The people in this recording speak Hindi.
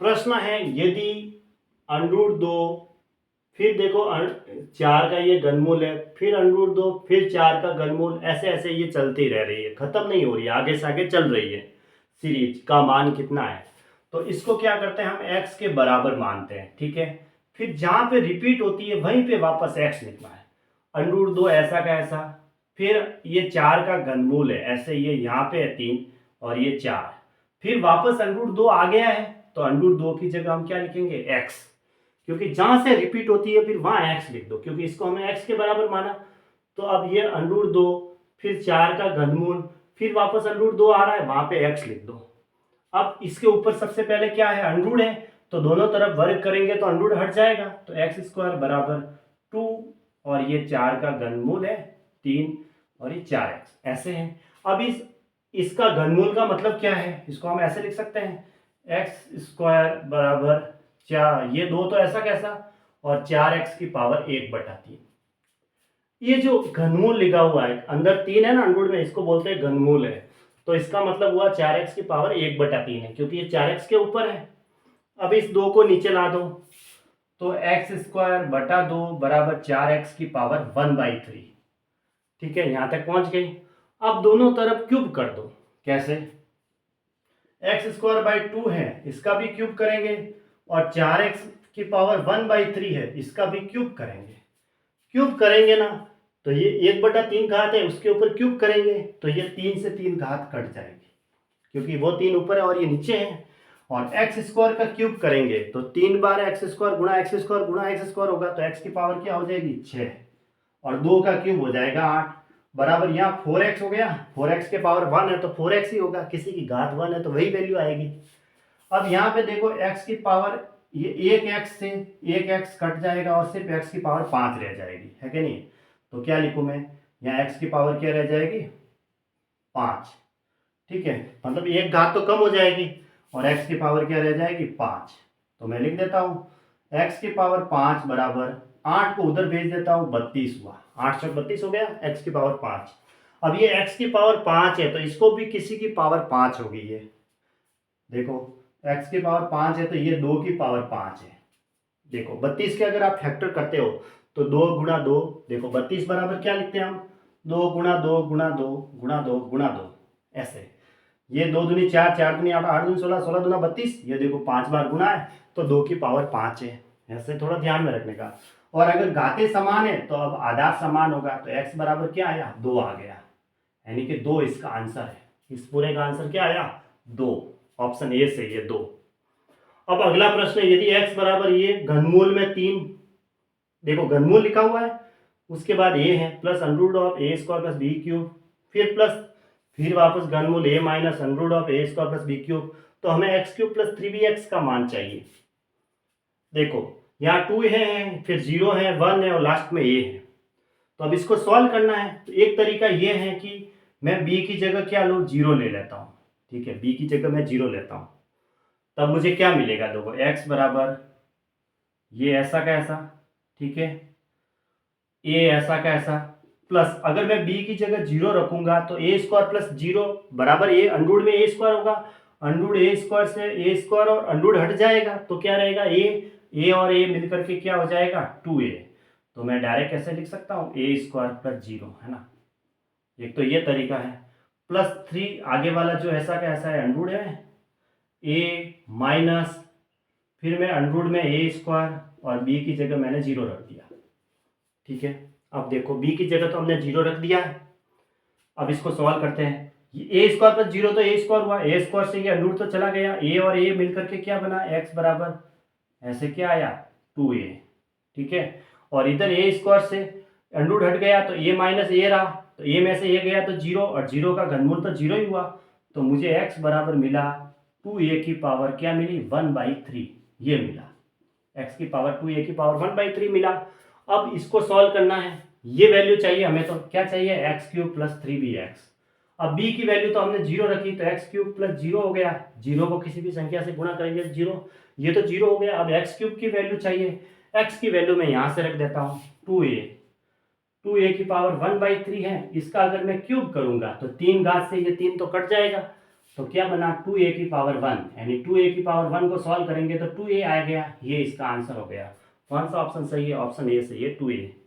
प्रश्न है यदि अंडरूट दो, फिर देखो 4 का ये घनमूल है, फिर अंडरूट दो, फिर 4 का घनमूल, ऐसे ऐसे ये चलती रह रही है, खत्म नहीं हो रही है, आगे से आगे चल रही है। सीरीज का मान कितना है, तो इसको क्या करते हैं हम x के बराबर मानते हैं। ठीक है, फिर जहां पे रिपीट होती है वहीं पे वापस x लिखना है। अंडरूट दो ऐसा का ऐसा, फिर ये 4 का घनमूल है, ऐसे ये यहाँ पे है 3 और ये 4, फिर वापस अंडरूट दो आ गया है, तो अंडरूट दो की जगह हम क्या लिखेंगे x, क्योंकि जहां से रिपीट होती है फिर वहां x लिख दो, क्योंकि इसको हमने x के बराबर माना। तो अब ये अंडरूट दो, फिर 4 का घनमूल, फिर वापस अंडरूट दो आ रहा है, वहां पे x लिख दो। अब इसके ऊपर सबसे पहले क्या है, अंडरूट है, तो दोनों तरफ वर्ग करेंगे तो अंडरूट हट जाएगा, तो एक्स स्क्वायर बराबर 2, और ये 4 का घनमूल है 3 और ये 4x ऐसे है। अब इसका घनमूल का मतलब क्या है, इसको हम ऐसे लिख सकते हैं एक्स स्क्वायर बराबर 4, ये दो तो ऐसा कैसा, और 4x की पावर 1/3। ये जो घनमूल लिखा हुआ है अंदर 3 है ना अंडरूट में, इसको बोलते हैं घनमूल है, तो इसका मतलब हुआ 4x की पावर 1/3 है, क्योंकि ये 4x के ऊपर है। अब इस 2 को नीचे ला दो, तो एक्स स्क्वायर बटा 2 बराबर 4x की पावर 1/3। ठीक है, यहां तक पहुंच गई। अब दोनों तरफ क्यूब कर दो, कैसे, एक्स स्क्वायर बाई 2 है, इसका भी क्यूब करेंगे, और 4x की पावर 1/3 है, इसका भी क्यूब करेंगे। क्यूब करेंगे ना, तो ये 1/3 घात है, उसके ऊपर क्यूब करेंगे तो ये 3 से 3 घात कट जाएगी, क्योंकि वो 3 ऊपर है और ये नीचे है। और एक्स स्क्वायर का क्यूब करेंगे तो 3 बार एक्स स्क्वायर गुणा एक्स स्क्वायर गुणा एक्स स्क्वायर होगा, तो एक्स की पावर क्या हो जाएगी 6, और 2 का क्यूब हो जाएगा 8, बराबर यहाँ 4x हो गया, 4x के पावर 1 है तो 4x ही होगा, किसी की घात 1 है तो वही वैल्यू आएगी। अब यहाँ पे देखो x की पावर, ये एक x से एक x कट जाएगा और सिर्फ x की पावर 5 रह जाएगी, है कि नहीं, तो क्या लिखूं मैं, यहाँ x की पावर क्या रह जाएगी 5। ठीक है, मतलब एक घात तो कम हो जाएगी और x की पावर क्या रह जाएगी 5, तो मैं लिख देता हूँ x की पावर 5 बराबर 8 को उधर भेज देता हूँ 32 हुआ, 8 से 32 हो गया x की पावर 5। अब ये x की पावर 5 है तो इसको भी किसी की पावर 5 होगी, ये देखो x की पावर 5 है तो ये 2 की पावर 5 है। देखो 32 के अगर आप फैक्टर करते हो तो 2 गुणा 2, देखो 32 बराबर क्या लिखते हैं हम, 2 गुणा 2 गुणा 2 गुणा 2 गुणा 2, ऐसे। ये 2 दूनी 4, 4 दूनी 8, 8 दूनी 16, 16 दूना 32, ये देखो 5 बार गुणा है तो 2 की पावर 5 है, ऐसे थोड़ा ध्यान में रखने का। और अगर घाते समान है तो अब आधार समान होगा, तो x बराबर क्या आया 2 आ गया, यानी कि 2 इसका आंसर है। इस पूरे का आंसर क्या आया 2, ऑप्शन ए से ये 2। अब अगला प्रश्न है, यदि x बराबर ये घनमूल में 3, देखो घनमूल लिखा हुआ है, उसके बाद ए है plus under root of a square plus b cube, फिर प्लस, फिर वापस घनमूल a minus under root of a square plus b cube, तो हमें एक्स क्यूब प्लस 3bx का मान चाहिए। देखो यहाँ 2 है, फिर 0 है, 1 है और लास्ट में ए है, तो अब इसको सॉल्व करना है। तो एक तरीका ये है कि मैं b की जगह क्या लूँ 0 ले लेता हूँ। ठीक है, b की जगह मैं 0 लेता हूँ, तब मुझे क्या मिलेगा, देखो x बराबर ये ऐसा का ऐसा, ठीक है, ए ऐसा का ऐसा, प्लस अगर मैं b की जगह 0 रखूंगा तो ए स्क्वायर प्लस 0 बराबर ए अंडरूट में ए स्क्वायर होगा, अंडरूट ए स्क्वायर से ए स्क्वायर और अंडरूट हट जाएगा तो क्या रहेगा ए और ए मिलकर के क्या हो जाएगा 2a। तो मैं डायरेक्ट कैसे लिख सकता हूँ ए स्क्वायर प्लस 0, है ना, एक तो ये तरीका है, प्लस 3 आगे वाला जो ऐसा का ऐसा है अंडरूट है ए माइनस, फिर मैं अंडरूट में ए स्क्वायर और b की जगह मैंने 0 रख दिया। ठीक है, अब देखो b की जगह तो हमने 0 रख दिया है, अब इसको सॉल्व करते हैं। ए स्क्वायर प्लस 0 तो ए स्क्वायर हुआ, ए स्क्वायर से ये अंडरूट तो चला गया, ए और ए मिलकर के क्या बना x बराबर ऐसे क्या आया 2a। ठीक है, और इधर ए स्क्वायर से अंडरूट हट गया तो a माइनस ए रहा, तो a में से a गया तो 0, और 0 का घनमूल तो 0 ही हुआ, तो मुझे x बराबर मिला 2a की पावर क्या मिली 1/3, ये मिला, x की पावर 2a की पावर 1/3 मिला। अब इसको सॉल्व करना है, ये वैल्यू चाहिए हमें, तो क्या चाहिए एक्स क्यूब प्लस 3bx। अब b की वैल्यू तो हमने 0 रखी, तो एक्स क्यूब प्लस 0 हो गया, 0 को किसी भी संख्या से गुणा करेंगे 0, ये तो 0 हो गया। अब एक्स क्यूब की वैल्यू चाहिए, एक्स की वैल्यू मैं यहाँ से रख देता हूँ 2a की पावर 1/3 है, इसका अगर मैं क्यूब करूंगा तो 3 घात से ये 3 तो कट जाएगा, तो क्या बना 2a की पावर 1, यानी 2a की पावर 1 को सॉल्व करेंगे तो 2a आ गया, ये इसका आंसर हो गया। कौन सा ऑप्शन सही है? ऑप्शन ए सही है, 2a।